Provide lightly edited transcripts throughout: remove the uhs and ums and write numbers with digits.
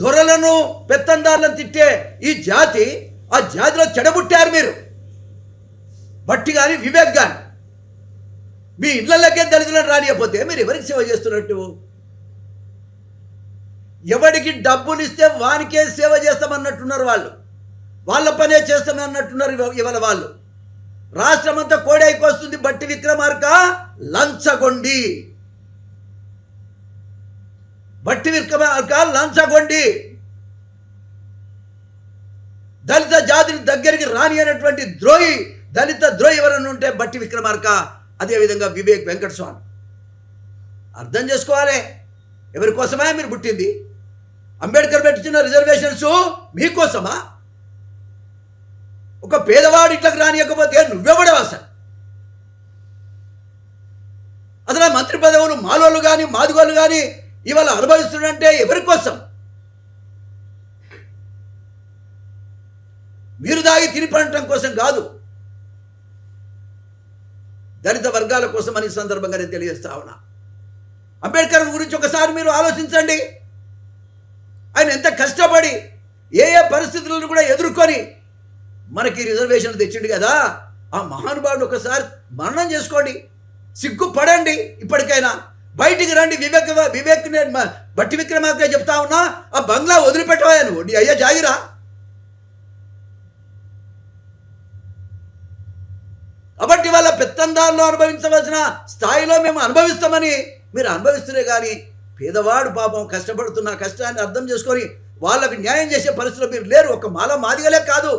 దొరలను పెత్తందారులను తిట్టే ఈ జాతి, ఆ జాతిలో చెడబుట్టారు మీరు. భట్టి కానీ వివేక్ కానీ మీ ఇళ్లకే దళితులను రానియకపోతే మీరు ఎవరికి సేవ చేస్తున్నట్టు? ఎవడికి డబ్బులు ఇస్తే వానికే సేవ చేస్తామన్నట్టున్నారు వాళ్ళు. వాళ్ళ పనే చేస్తామన్నట్టున్నారు ఇవాళ వాళ్ళు. రాష్ట్రం అంతా కోడైకి వస్తుంది. బట్టి విక్రమార్క లంచగొండి, బట్టి విక్రమార్క లంచగొండి. దళిత జాతిని దగ్గరికి రాని అనేటువంటి ద్రోహి, దళిత ద్రోహి ఎవరన్నా ఉంటే బట్టి విక్రమార్క, అదేవిధంగా వివేక్ వెంకటస్వామి. అర్థం చేసుకోవాలి, ఎవరి కోసమే మీరు పుట్టింది? అంబేద్కర్ పెట్టించిన రిజర్వేషన్స్ మీకోసమా? ఒక పేదవాడు ఇట్లకు రానియకపోతే నువ్వెవడవు? అసలు మంత్రి పదవులు మాలోళ్ళు కానీ మాదిగోళ్ళు కానీ ఇవాళ అనుభవిస్తుందంటే ఎవరి కోసం? మీరు దాగి తినిపడటం కోసం కాదు, దళిత వర్గాల కోసం అని సందర్భంగా నేను తెలియజేస్తా ఉన్నా. అంబేద్కర్ గురించి ఒకసారి మీరు ఆలోచించండి. ఆయన ఎంత కష్టపడి ఏ పరిస్థితులను కూడా ఎదుర్కొని మనకి రిజర్వేషన్లు తెచ్చిండు కదా. ఆ మహానుభావుడు ఒకసారి మరణం చేసుకోండి, సిగ్గుపడండి. ఇప్పటికైనా బయటికి రండి. వివేక్ నేను బట్టి విక్రమార్క చెప్తా ఉన్నా, ఆ బంగ్లా వదిలిపెట్టవా నువ్వు? నీ అయ్యా జాగిరా. కాబట్టి వాళ్ళ పెత్తందారులు అనుభవించవలసిన స్థాయిలో మేము అనుభవిస్తామని మీరు అనుభవిస్తురే కానీ పేదవాడు పాపం కష్టపడుతున్న కష్టాన్ని అర్థం చేసుకొని వాళ్ళకి న్యాయం చేసే పరిస్థితిలో మీరు లేరు. ఒక మాదిగలే కాదు,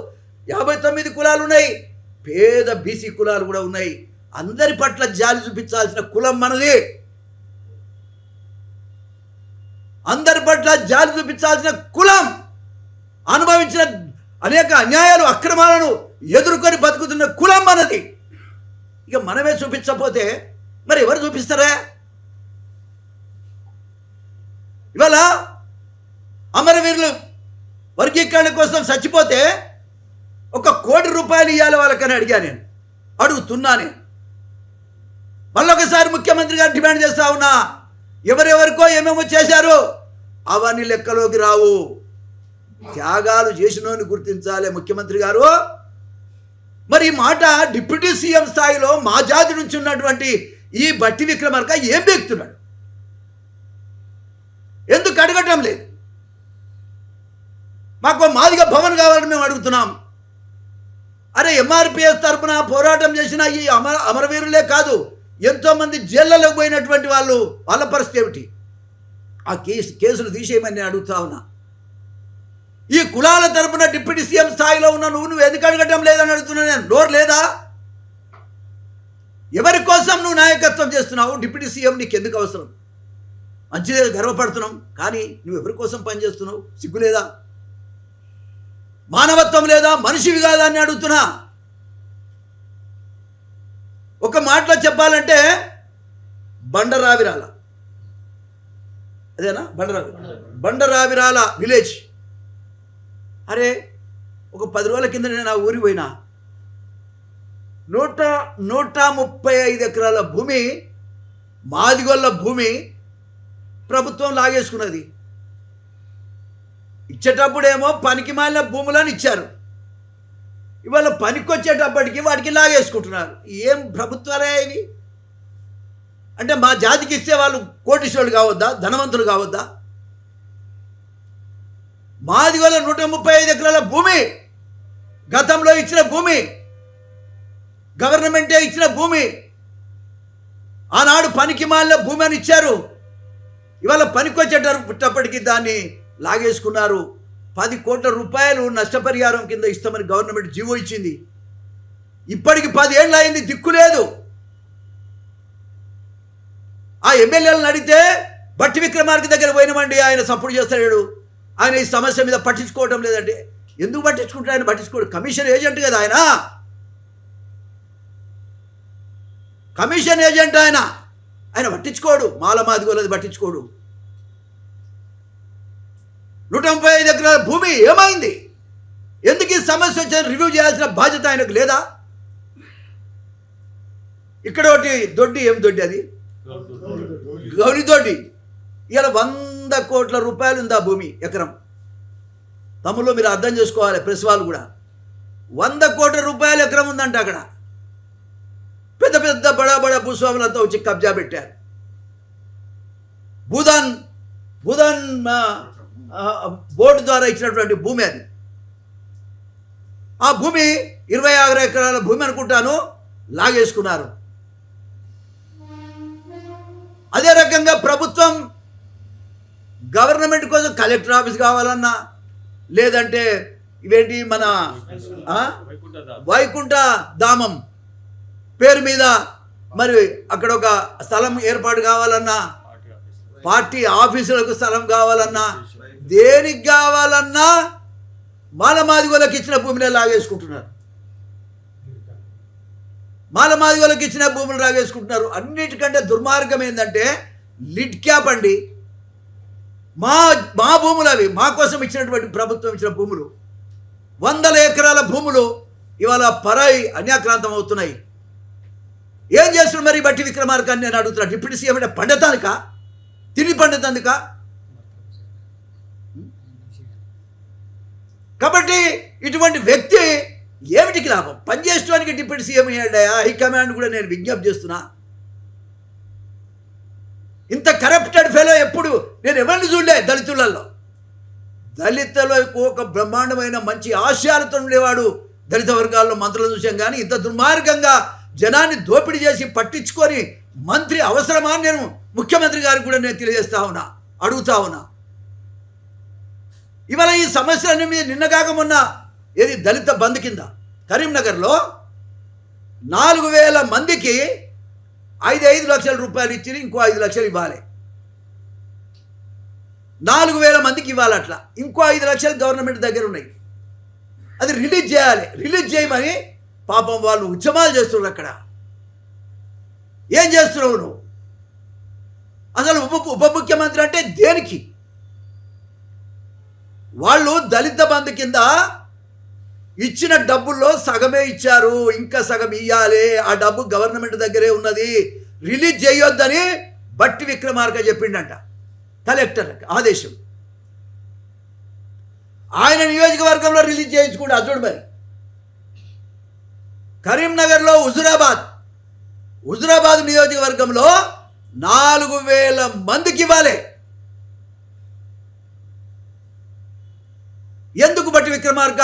59 కులాలు ఉన్నాయి, పేద బీసీ కులాలు కూడా ఉన్నాయి. అందరి పట్ల జాలి చూపించాల్సిన కులం మనది. అందరి పట్ల జాలి చూపించాల్సిన కులం అనుభవించిన అనేక అన్యాయాలు అక్రమాలను ఎదుర్కొని బతుకుతున్న కులం మనది. ఇక మనమే చూపించకపోతే మరి ఎవరు చూపిస్తారా? ఇవాళ అమరవీరులు వర్గీకరణ కోసం చచ్చిపోతే 1 కోటి రూపాయలు ఇవ్వాలి వాళ్ళకని అడిగా నేను, అడుగుతున్నా నేను. మళ్ళొకసారి ముఖ్యమంత్రి గారు డిమాండ్ చేస్తా ఉన్నా, ఎవరెవరికో ఏమేమో చేశారు అవన్నీ లెక్కలోకి రావు. త్యాగాలు చేసినోని గుర్తించాలి ముఖ్యమంత్రి గారు. మరి ఈ మాట డిప్యూటీ సీఎం స్థాయిలో మా జాతి నుంచి ఉన్నటువంటి ఈ బట్టి విక్రమార్క ఏం బెక్తున్నాడు? ఎందుకు అడగటం లేదు? మాకు మాదిగ భవన్ కావాలని మేము అడుగుతున్నాం. అరే ఎంఆర్పిఎస్ తరఫున పోరాటం చేసిన ఈ అమరవీరులే కాదు, ఎంతోమంది జైళ్ళలోకి పోయినటువంటి వాళ్ళ పరిస్థితి ఏమిటి? ఆ కేసులు తీసేయమని నేను అడుగుతా ఉన్నా. ఈ కులాల తరపున డిప్యూటీ సీఎం స్థాయిలో ఉన్న నువ్వు ఎందుకు అడగటం లేదని అడుగుతున్నా నేను. నోరు లేదా? ఎవరి కోసం నువ్వు నాయకత్వం చేస్తున్నావు? డిప్యూటీ సీఎం నీకు ఎందుకు అవసరం? మంచిదే, గర్వపడుతున్నాం, కానీ నువ్వు ఎవరి కోసం పనిచేస్తున్నావు? సిగ్గు లేదా? మానవత్వం లేదా? మనిషివి కాదా అని అడుగుతున్నా. ఒక మాటలో చెప్పాలంటే బండరావిరాల, అదేనా బండరావిరాల విలేజ్. అరే ఒక 10 రోజుల కింద నేను ఆ ఊరికి పోయినా. 135 ఎకరాల భూమి, మాదిగొల్ల భూమి ప్రభుత్వం లాగేసుకున్నది. ఇచ్చేటప్పుడేమో పనికి మాలిన భూములను ఇచ్చారు, ఇవాళ పనికొచ్చేటప్పటికి వాటికి లాగేసుకుంటున్నారు. ఏం ప్రభుత్వాలే ఇవి? అంటే మా జాతికి ఇస్తే వాళ్ళు కోటీశ్వరులు కావద్దా, ధనవంతులు కావద్దా? మాది వల్ల 135 ఎకరాల భూమి, గతంలో ఇచ్చిన భూమి, గవర్నమెంటే ఇచ్చిన భూమి, ఆనాడు పనికి మాలిన భూమి అని ఇచ్చారు. ఇవాళ పనికొచ్చేటప్పటికి దాన్ని లాగేసుకున్నారు. 10 కోట్ల రూపాయలు నష్టపరిహారం కింద ఇస్తామని గవర్నమెంట్ జీవో ఇచ్చింది. ఇప్పటికి 10 ఏళ్ళు అయింది, దిక్కు లేదు. ఆ ఎమ్మెల్యేలను అడిగితే బట్టి విక్రమార్క దగ్గర పోయినామండి, ఆయన సపోర్ట్ చేస్తాడు, ఆయన ఈ సమస్య మీద పట్టించుకోవటం లేదంటే. ఎందుకు పట్టించుకుంటారు? ఆయన పట్టించుకోడు, కమిషన్ ఏజెంట్ కదా ఆయన, కమిషన్ ఏజెంట్ ఆయన పట్టించుకోడు. మాదిగోలది పట్టించుకోడు. 135 ఎకరాల భూమి ఏమైంది? ఎందుకు ఈ సమస్య వచ్చాయని రివ్యూ చేయాల్సిన బాధ్యత ఆయనకు లేదా? ఇక్కడ ఒకటి దొడ్డి, ఏం దొడ్డి అది? గౌరీ దొడ్డి. ఇలా 100 కోట్ల రూపాయలు ఉంది ఆ భూమి, ఎకరం. తమ్ముళ్ళు మీరు అర్థం చేసుకోవాలి, ప్రెస్ వాళ్ళు కూడా. 100 కోట్ల రూపాయల ఎకరం ఉందంట అక్కడ. పెద్ద పెద్ద బడా బడా భూస్వాములంతా వచ్చి కబ్జా పెట్టారు. భూదాన్ బోర్డు ద్వారా ఇచ్చినటువంటి భూమి అది. ఆ భూమి 26 ఎకరాల భూమి అనుకుంటాను లాగేసుకున్నారు. అదే రకంగా ప్రభుత్వం గవర్నమెంట్ కోసం కలెక్టర్ ఆఫీస్ కావాలన్నా, లేదంటే ఇవేంటి మన వైకుంఠ ధామం పేరు మీద మరి అక్కడ ఒక స్థలం ఏర్పాటు కావాలన్నా, పార్టీ ఆఫీసులకు స్థలం కావాలన్నా, దేనికి కావాలన్నా మాలమాదిగోళ్ళకి ఇచ్చిన భూమిని లాగేసుకుంటున్నారు. మాలమాదిగోళ్ళకి ఇచ్చిన భూములు లాగేసుకుంటున్నారు. అన్నిటికంటే దుర్మార్గం ఏంటంటే లిడ్ క్యాప్ అండి. మా భూములు అవి, మా కోసం ఇచ్చినటువంటి ప్రభుత్వం ఇచ్చిన భూములు, 100 ఎకరాల భూములు ఇవాళ పరాయి అన్యాక్రాంతం అవుతున్నాయి. ఏం చేస్తున్నారు మరి బట్టి విక్రమార్కాన్ని నేను అడుగుతున్నాను. డిప్యూటీ సీఎం అంటే పండతానిక, తిని పండుతందుక? కాబట్టి ఇటువంటి వ్యక్తి ఏమిటికి లాభం? పనిచేయడానికి డిప్యూటీ సీఎం అయ్యాడయా? హైకమాండ్ కూడా నేను విజ్ఞప్తి చేస్తున్నా. ఇంత కరప్టెడ్ ఫెలో ఎప్పుడు నేను ఎవరిని చూడలే దళితులలో. దళితులకు ఒక బ్రహ్మాండమైన మంచి ఆశయాలతో ఉండేవాడు దళిత వర్గాల్లో మంత్రులను చూసాం. కానీ ఇంత దుర్మార్గంగా జనాన్ని దోపిడీ చేసి పట్టించుకొని మంత్రి అవసరమా? నేను ముఖ్యమంత్రి గారికి కూడా నేను తెలియజేస్తా ఉన్నా, అడుగుతా ఉన్నా. ఇవాళ ఈ సమస్యలన్నీ మీద నిన్నగాక మొన్న ఏది దళిత బంద్ కింద కరీంనగర్లో 4000 మందికి 5 లక్షల రూపాయలు ఇచ్చి ఇంకో 5 లక్షలు ఇవ్వాలి. 4000 మందికి ఇవ్వాలి. అట్లా ఇంకో 5 లక్షలు గవర్నమెంట్ దగ్గర ఉన్నాయి. అది రిలీజ్ చేయాలి. రిలీజ్ చేయమని పాపం వాళ్ళు ఉద్యమాలు చేస్తున్నారు. అక్కడ ఏం చేస్తున్నావు నువ్వు? అసలు ఉప ముఖ్యమంత్రి అంటే దేనికి? వాళ్ళు దళిత బంధు కింద ఇచ్చిన డబ్బుల్లో సగమే ఇచ్చారు, ఇంకా సగం ఇవ్వాలి. ఆ డబ్బు గవర్నమెంట్ దగ్గరే ఉన్నది, రిలీజ్ చేయొద్దని బట్టి విక్రమార్క చెప్పిండంట కలెక్టర్ ఆదేశం. ఆయన నియోజకవర్గంలో రిలీజ్ చేయించుకుంటే అదుడు. మరి కరీంనగర్లో హుజురాబాద్ నియోజకవర్గంలో 4000 మందికి ఇవ్వాలి. ఎందుకు బట్టి విక్రమార్క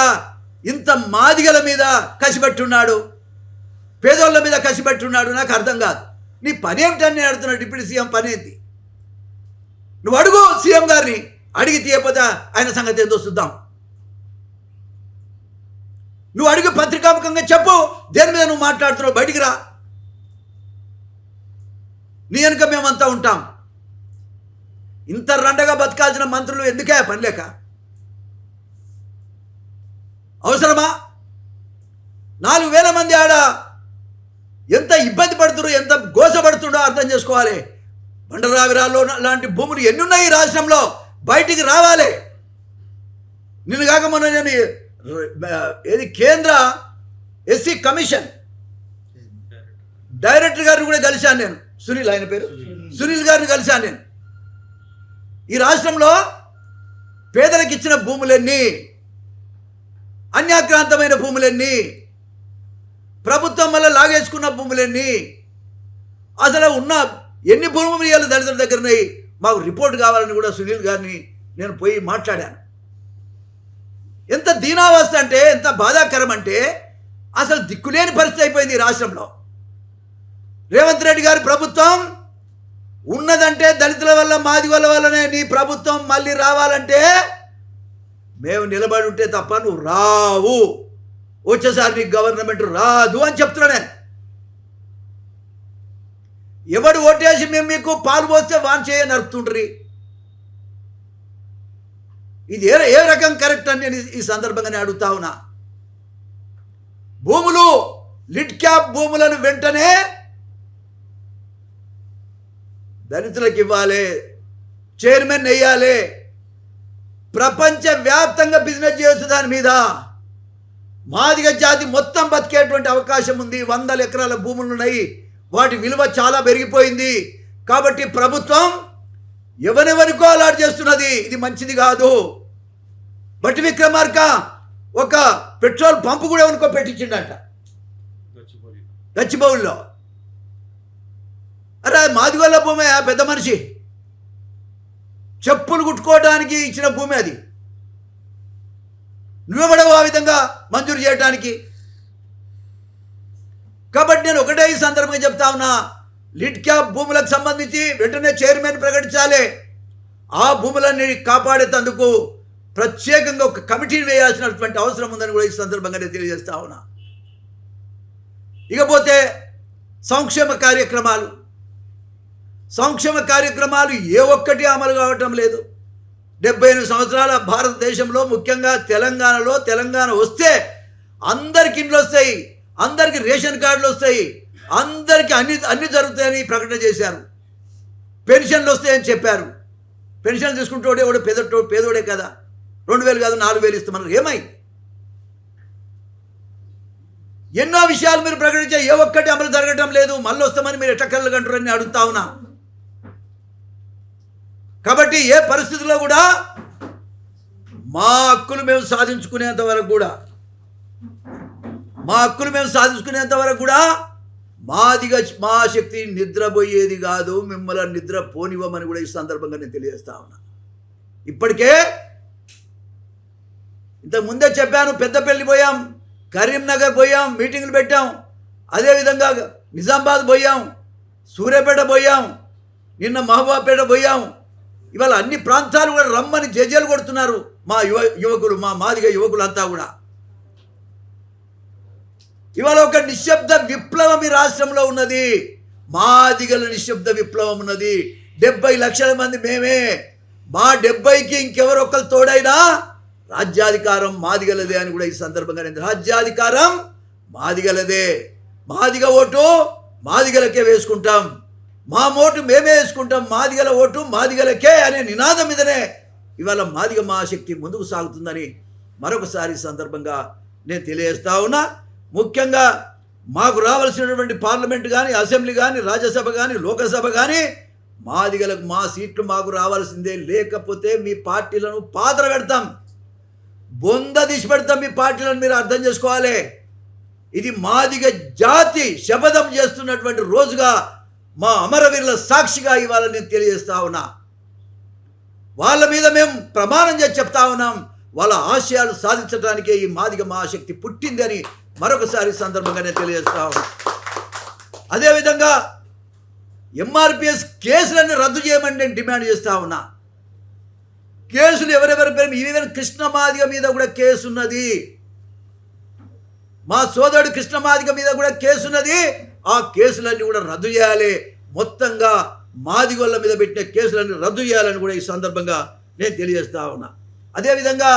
ఇంత మాదిగల మీద కసిపెట్టున్నాడు, పేదోళ్ళ మీద కసిపెట్టున్నాడు? నాకు అర్థం కాదు. నీ పని ఏమిటని నేను అడుగుతున్నాడు. డిప్యూటీ సీఎం పని ఏంటి? నువ్వు అడుగు సీఎం గారిని, అడిగి తీయకపోతే ఆయన సంగతి ఏందో చూద్దాం. నువ్వు అడిగి పత్రికాముఖంగా చెప్పు, దేని మీద నువ్వు మాట్లాడుతున్నావు, బయటికి రా. నీ వెనుక మేమంతా ఉంటాం. ఇంత రండగా బతకాల్సిన మంత్రులు ఎందుకే పని లేక? అవసరమా? 4000 మంది ఆడ ఎంత ఇబ్బంది పడుతున్నారు, ఎంత గోసపడుతుండో అర్థం చేసుకోవాలి. బండరావిరాల్లో లాంటి భూములు ఎన్ని ఉన్నాయి ఈ రాష్ట్రంలో? బయటికి రావాలి. నిన్ను కాక మొన్న నేను ఏది కేంద్ర ఎస్సీ కమిషన్ డైరెక్టర్ గారిని కూడా కలిశాను నేను. సునీల్, ఆయన పేరు సునీల్ గారిని కలిశాను నేను. ఈ రాష్ట్రంలో పేదలకు ఇచ్చిన భూములన్నీ, అన్యాక్రాంతమైన భూములన్నీ, ప్రభుత్వం వల్ల లాగేసుకున్న భూములన్నీ, అసలు ఉన్న ఎన్ని భూములు దళితుల దగ్గర ఉన్నాయి, మాకు రిపోర్ట్ కావాలని కూడా సునీల్ గారిని నేను పోయి మాట్లాడాను. ఎంత దీనావస్థ అంటే, ఎంత బాధాకరం అంటే, అసలు దిక్కులేని పరిస్థితి అయిపోయింది ఈ రాష్ట్రంలో. రేవంత్ రెడ్డి గారి ప్రభుత్వం ఉన్నదంటే దళితుల వల్ల, మాదిగోళ్ళ వల్లనే. నీ ప్రభుత్వం మళ్ళీ రావాలంటే మేము నిలబడి ఉంటే తప్ప నువ్వు రావు, వచ్చేసారి నీ గవర్నమెంట్ రాదు అని చెప్తున్నా నేను. ఎవడు ఓటేసి మేము మీకు పాలు పోస్తే వాన్ చేయ నరుపుతుండ్రి. ఇది ఏ రకం కరెక్ట్ అని నేను ఈ సందర్భంగానే అడుగుతా ఉన్నా. భూములు, లిడ్ క్యాప్ భూములను వెంటనే దళితులకు ఇవ్వాలి, చైర్మన్ వేయాలి. ప్రపంచవ్యాప్తంగా బిజినెస్ చేయొచ్చు దాని మీద. మాదిగ జాతి మొత్తం బతికేటువంటి అవకాశం ఉంది. 100 ఎకరాల భూములు ఉన్నాయి, వాటి విలువ చాలా పెరిగిపోయింది. కాబట్టి ప్రభుత్వం ఎవరెవరికో అలాట్ చేస్తున్నది. ఇది మంచిది కాదు. బట్టి విక్రమార్క ఒక పెట్రోల్ పంపు కూడా ఉనుకో పెట్టించిండట గచ్చిబౌలిలో. అరే మాదిగోళ్ళ భూమి, ఆ పెద్ద మనిషి చెప్పులు కుట్టుకోవడానికి ఇచ్చిన భూమి అది. నువ్వెవడవు ఆ విధంగా మంజూరు చేయడానికి? కాబట్టి నేను ఒకటే ఈ సందర్భంగా చెప్తా ఉన్నా, లిడ్ క్యాప్ భూములకు సంబంధించి వెంటనే చైర్మన్ ప్రకటించాలి. ఆ భూములన్నీ కాపాడేందుకు ప్రత్యేకంగా ఒక కమిటీని వేయాల్సినటువంటి అవసరం ఉందని కూడా ఈ సందర్భంగా నేను తెలియజేస్తా ఉన్నా. ఇకపోతే సంక్షేమ కార్యక్రమాలు ఏ ఒక్కటి అమలు కావటం లేదు. 78 సంవత్సరాల భారతదేశంలో, ముఖ్యంగా తెలంగాణలో, తెలంగాణ వస్తే అందరికి ఇండ్లు వస్తాయి, అందరికి రేషన్ కార్డులు వస్తాయి, అందరికీ అన్ని జరుగుతాయని ప్రకటన చేశారు. పెన్షన్లు వస్తాయని చెప్పారు. పెన్షన్ తీసుకుంటోడే ఎవడు పేదోడే కదా, 2000 కాదు 4000 ఇస్తామన్నారు. ఏమైంది? ఎన్నో విషయాలు మీరు ప్రకటించే ఏ ఒక్కటి అమలు జరగటం లేదు. మళ్ళీ వస్తామని మీరు ఎట్లా కళ్ళు కంటారని అడుగుతా ఉన్నా. కాబట్టి ఏ పరిస్థితుల్లో కూడా మా హక్కులు మేము సాధించుకునేంత వరకు కూడా మా శక్తి నిద్రపోయేది కాదు, మిమ్మల్ని నిద్ర పోనివ్వమని కూడా ఈ సందర్భంగా నేను తెలియజేస్తా ఉన్నా. ఇప్పటికే ఇంతకుముందే చెప్పాను, పెద్దపల్లి పోయాం, కరీంనగర్ పోయాం, మీటింగులు పెట్టాం. అదేవిధంగా నిజామాబాద్ పోయాం, సూర్యాపేట పోయాం, నిన్న మహబూబాపేట పోయాం. ఇవాళ అన్ని ప్రాంతాలు కూడా రమ్మని జేజేలు కొడుతున్నారు మా యువకులు, మా మాదిగ యువకులంతా కూడా. ఇవాళ ఒక నిశ్శబ్ద విప్లవం ఈ రాష్ట్రంలో ఉన్నది. మాదిగల నిశ్శబ్ద విప్లవం ఉన్నది. 70 లక్షల మంది మేమే. మా 70కి ఇంకెవరొక్కరు తోడైనా రాజ్యాధికారం మాదిగలదే అని కూడా ఈ సందర్భంగా రాజ్యాధికారం మాదిగలదే. మాదిగ ఓటు మాదిగలకే వేసుకుంటాం, మా ఓటు మేమే వేసుకుంటాం, మాదిగల ఓటు మాదిగలకే అనే నినాదం మీదనే ఇవాళ మాదిగ మహాశక్తి ముందుకు సాగుతుందని మరొకసారి సందర్భంగా నేను తెలియజేస్తా ఉన్నా. ముఖ్యంగా మాకు రావాల్సినటువంటి పార్లమెంట్ కానీ, అసెంబ్లీ కానీ, రాజ్యసభ కానీ, లోకసభ కానీ మాదిగలకు మా సీట్లు మాకు రావాల్సిందే. లేకపోతే మీ పార్టీలను పాత్ర పెడతాం, బొంద తీసి పెడతాం మీ పార్టీలను. మీరు అర్థం చేసుకోవాలి, ఇది మాదిగ జాతి శపథం చేస్తున్నటువంటి రోజుగా, మా అమరవీరుల సాక్షిగా ఇవాళ నేను తెలియజేస్తా ఉన్నా. వాళ్ళ మీద మేము ప్రమాణం చేసి చెప్తా ఉన్నాం, వాళ్ళ ఆశయాలు సాధించడానికే ఈ మాదిగ మహాశక్తి పుట్టిందని మరొకసారి సందర్భంగా నేను తెలియజేస్తా ఉన్నా. అదేవిధంగా ఎంఆర్పిఎస్ కేసులన్నీ రద్దు చేయమని నేను డిమాండ్ చేస్తా ఉన్నా. కేసులు ఎవరెవరి పేరు, ఈవెన్ కృష్ణ మాదిగ మీద కూడా కేసు ఉన్నది, మా సోదరుడు కృష్ణ మాదిగ మీద కూడా కేసు ఉన్నది. ఆ కేసులన్నీ కూడా రద్దు చేయాలి. మొత్తంగా మాదిగోళ్ళ మీద పెట్టిన కేసులన్నీ రద్దు చేయాలని కూడా ఈ సందర్భంగా నేను తెలియజేస్తా ఉన్నా. అదేవిధంగా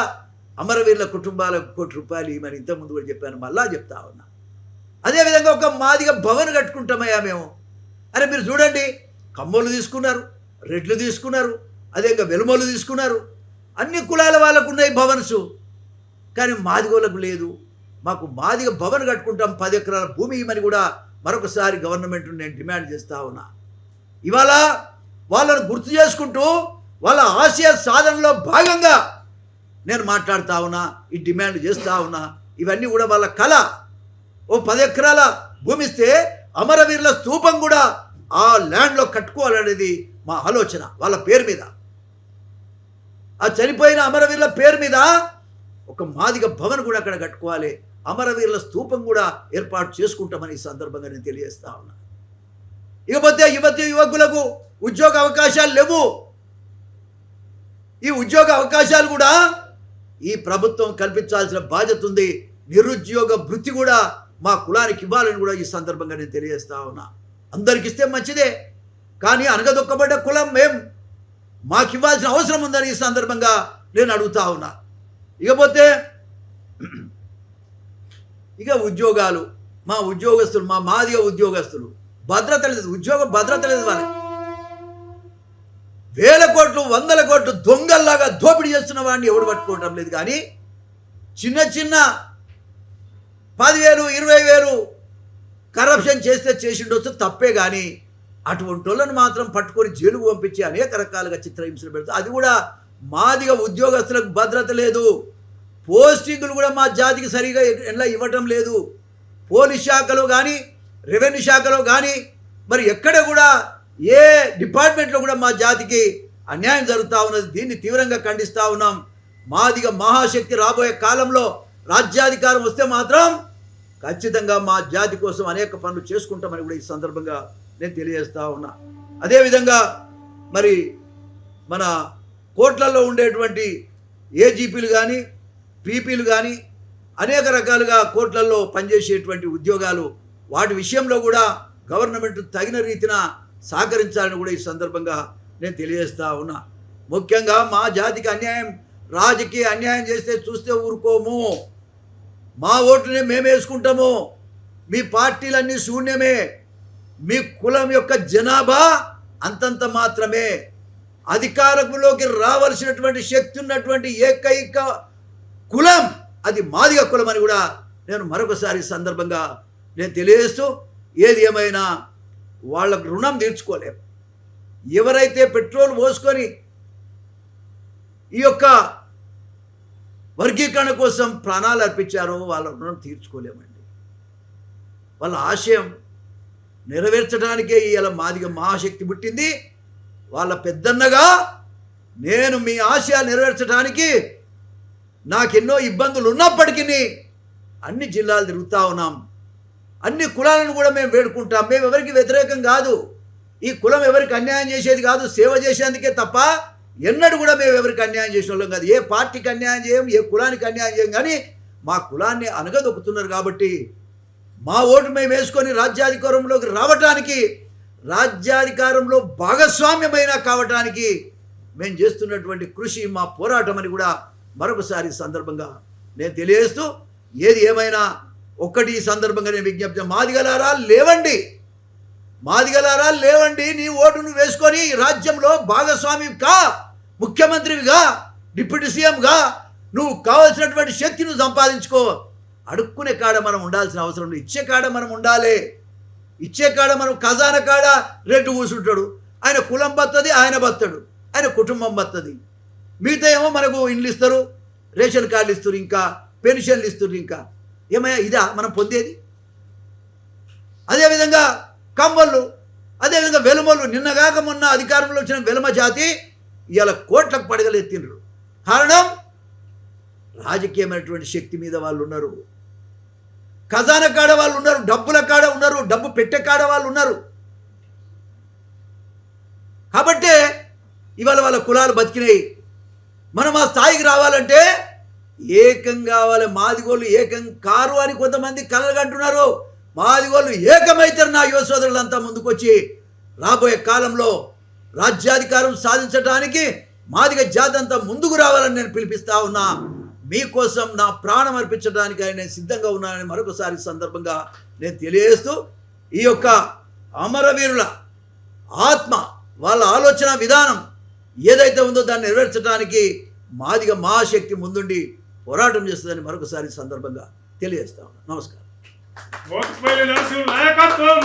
అమరవీరుల కుటుంబాలకు ₹1 ఇవ్వమని ఇంతకుముందు కూడా చెప్పాను, మళ్ళా చెప్తా ఉన్నా. అదేవిధంగా ఒక మాదిగ భవన్ కట్టుకుంటామయ్యా మేము. అరే మీరు చూడండి, కమ్మోళ్ళు తీసుకున్నారు, రెడ్లు తీసుకున్నారు, అదేవిధంగా వెలుమోళ్ళు తీసుకున్నారు, అన్ని కులాల వాళ్ళకు ఉన్నాయి భవన్స్, కానీ మాదిగోళ్ళకు లేదు. మాకు మాదిగ భవన్ కట్టుకుంటాం, 10 ఎకరాల భూమి ఇవ్వమని కూడా మరొకసారి గవర్నమెంట్ నేను డిమాండ్ చేస్తూ ఉన్నా. ఇవాళ వాళ్ళను గుర్తు చేసుకుంటూ వాళ్ళ ఆశయ సాధనలో భాగంగా నేను మాట్లాడుతూ ఉన్నా, ఈ డిమాండ్ చేస్తూ ఉన్నా. ఇవన్నీ కూడా వాళ్ళ కళ. ఓ 10 ఎకరాల భూమి ఇస్తే అమరవీరుల స్తూపం కూడా ఆ ల్యాండ్లో కట్టుకోవాలనేది మా ఆలోచన. వాళ్ళ పేరు మీద, ఆ చనిపోయిన అమరవీరుల పేరు మీద ఒక మాదిగ భవన్ కూడా అక్కడ కట్టుకోవాలి, అమరవీరుల స్తూపం కూడా ఏర్పాటు చేసుకుంటామని ఈ సందర్భంగా నేను తెలియజేస్తా ఉన్నా. ఇకపోతే యువకులకు ఉద్యోగ అవకాశాలు లేవు. ఈ ఉద్యోగ అవకాశాలు కూడా ఈ ప్రభుత్వం కల్పించాల్సిన బాధ్యత ఉంది. నిరుద్యోగ వృత్తి కూడా మా కులానికి ఇవ్వాలని కూడా ఈ సందర్భంగా నేను తెలియజేస్తా ఉన్నా. అందరికి ఇస్తే మంచిదే, కానీ అనగదొక్కబడ్డ కులం మాకు ఇవ్వాల్సిన అవసరం ఉందని ఈ సందర్భంగా నేను అడుగుతా ఉన్నా. ఇకపోతే ఉద్యోగాలు, మా ఉద్యోగస్తులు, మా మాదిగ ఉద్యోగస్తులు భద్రత లేదు, ఉద్యోగ భద్రత లేదు. వాళ్ళకి వేల కోట్లు 100 కోట్లు దొంగల్లాగా దోపిడీ చేస్తున్న వాడిని ఎవడు పట్టుకోవటం లేదు. కానీ చిన్న 10,000 20,000 కరప్షన్ చేసిండొచ్చు, తప్పే. కానీ అటువంటి వాళ్ళని మాత్రం పట్టుకొని జైలుకు పంపించి అనేక రకాలుగా చిత్రహింసలు పెడతారు. అది కూడా మాదిగ ఉద్యోగస్తులకు భద్రత లేదు. పోస్టింగులు కూడా మా జాతికి సరిగా ఎలా ఇవ్వటం లేదు. పోలీస్ శాఖలో కానీ, రెవెన్యూ శాఖలో కానీ, మరి ఎక్కడ కూడా ఏ డిపార్ట్మెంట్లో కూడా మా జాతికి అన్యాయం జరుగుతూ ఉన్నది. దీన్ని తీవ్రంగా ఖండిస్తూ ఉన్నాం. మాదిగ మహాశక్తి రాబోయే కాలంలో రాజ్యాధికారం వస్తే మాత్రం ఖచ్చితంగా మా జాతి కోసం అనేక పనులు చేసుకుంటామని కూడా ఈ సందర్భంగా నేను తెలియజేస్తూ ఉన్నా. అదేవిధంగా మరి మన కోట్లలో ఉండేటువంటి ఏజీపీలు కానీ, పీపీలు కానీ, అనేక రకాలుగా కోట్లలో పనిచేసేటువంటి ఉద్యోగాలు, వాటి విషయంలో కూడా గవర్నమెంట్ తగిన రీతిన సహకరించాలని కూడా ఈ సందర్భంగా నేను తెలియజేస్తూ ఉన్నా. ముఖ్యంగా మా జాతికి అన్యాయం, రాజకీయ అన్యాయం చేస్తే చూస్తే ఊరుకోము. మా ఓటునే మేము వేసుకుంటాము. మీ పార్టీలన్నీ శూన్యమే. మీ కులం యొక్క జనాభా అంతంత మాత్రమే. అధికారంలోకి రావాల్సినటువంటి శక్తి ఉన్నటువంటి ఏకైక కులం అది మాదిగ కులం అని కూడా నేను మరొకసారి సందర్భంగా నేను తెలియజేస్తూ, ఏది ఏమైనా వాళ్ళకు రుణం తీర్చుకోలేము. ఎవరైతే పెట్రోల్ పోసుకొని ఈ యొక్క వర్గీకరణ కోసం ప్రాణాలు అర్పించారో వాళ్ళ రుణం తీర్చుకోలేమండి. వాళ్ళ ఆశయం నెరవేర్చడానికే ఇవాళ మాదిగ మహాశక్తి పుట్టింది. వాళ్ళ పెద్దన్నగా నేను మీ ఆశయాలు నెరవేర్చడానికి నాకెన్నో ఇబ్బందులు ఉన్నప్పటికీ అన్ని జిల్లాలు తిరుగుతూ ఉన్నాం. అన్ని కులాలను కూడా మేము వేడుకుంటాం. మేము ఎవరికి వ్యతిరేకం కాదు. ఈ కులం ఎవరికి అన్యాయం చేసేది కాదు, సేవ చేసేందుకే తప్ప ఎన్నడూ కూడా మేము ఎవరికి అన్యాయం చేసిన వాళ్ళం కాదు. ఏ పార్టీకి అన్యాయం చేయం, ఏ కులానికి అన్యాయం చేయం. కానీ మా కులాన్ని అనగదొక్కుతున్నారు కాబట్టి మా ఓటు మేము వేసుకొని రాజ్యాధికారంలోకి రావటానికి, రాజ్యాధికారంలో భాగస్వామ్యమైన కావటానికి మేము చేస్తున్నటువంటి కృషి, మా పోరాటం అని కూడా మరొకసారి సందర్భంగా నేను తెలియజేస్తూ, ఏది ఏమైనా ఒక్కటి ఈ సందర్భంగా నేను విజ్ఞప్తి, మాదిగలారా లేవండి, మాదిగలారా లేవండి. నీ ఓటును వేసుకొని రాజ్యంలో భాగస్వామిగా, ముఖ్యమంత్రివిగా, డిప్యూటీ సీఎంగా నువ్వు కావాల్సినటువంటి శక్తి నువ్వు సంపాదించుకో. అడుక్కునే కాడ మనం ఉండాల్సిన అవసరం లేదు, ఇచ్చే కాడ మనం ఉండాలి. ఇచ్చే కాడ మనం ఖజానా కాడ రెడ్డు కూర్చుంటాడు, ఆయన కులం బత్తది, ఆయన బత్తడు, ఆయన కుటుంబం బత్తది. మిగతా ఏమో మనకు ఇండ్లు ఇస్తారు, రేషన్ కార్డులు ఇస్తారు, ఇంకా పెన్షన్లు ఇస్తారు. ఇంకా ఏమయ్యా ఇదా మనం పొందేది? అదేవిధంగా కమ్మళ్ళు, అదేవిధంగా వెలుమలు. నిన్నగాక మొన్న అధికారంలో వచ్చిన వెలుమ జాతి ఇవాళ కోట్లకు పడగలు ఎత్తిండ్రు. కారణం రాజకీయమైనటువంటి శక్తి మీద వాళ్ళు ఉన్నారు, ఖజానా కాడ వాళ్ళు ఉన్నారు, డబ్బుల కాడ ఉన్నారు, డబ్బు పెట్టే కాడ వాళ్ళు ఉన్నారు. కాబట్టే ఇవాళ వాళ్ళ కులాలు బతికినాయి. మనం ఆ స్థాయికి రావాలంటే ఏకం కావాలి. మాదిగోళ్ళు ఏకం కారు అని కొంతమంది కలగంటున్నారు. మాదిగోళ్ళు ఏకమైతారు. నా యువ సోదరులంతా ముందుకొచ్చి రాబోయే కాలంలో రాజ్యాధికారం సాధించడానికి మాదిగ జాతి అంతా ముందుకు రావాలని నేను పిలిపిస్తా ఉన్నా. మీకోసం నా ప్రాణం అర్పించడానికి నేను సిద్ధంగా ఉన్నానని మరొకసారి సందర్భంగా నేను తెలియజేస్తూ, ఈ యొక్క అమరవీరుల ఆత్మ, వాళ్ళ ఆలోచన విధానం ఏదైతే ఉందో దాన్ని నెరవేర్చడానికి మాదిగ మహాశక్తి ముందుండి పోరాటం చేస్తుందని మరొకసారి సందర్భంగా తెలియజేస్తా ఉన్నాను. నమస్కారం. మోత్పల్లి నరసింహ నాయకత్వం.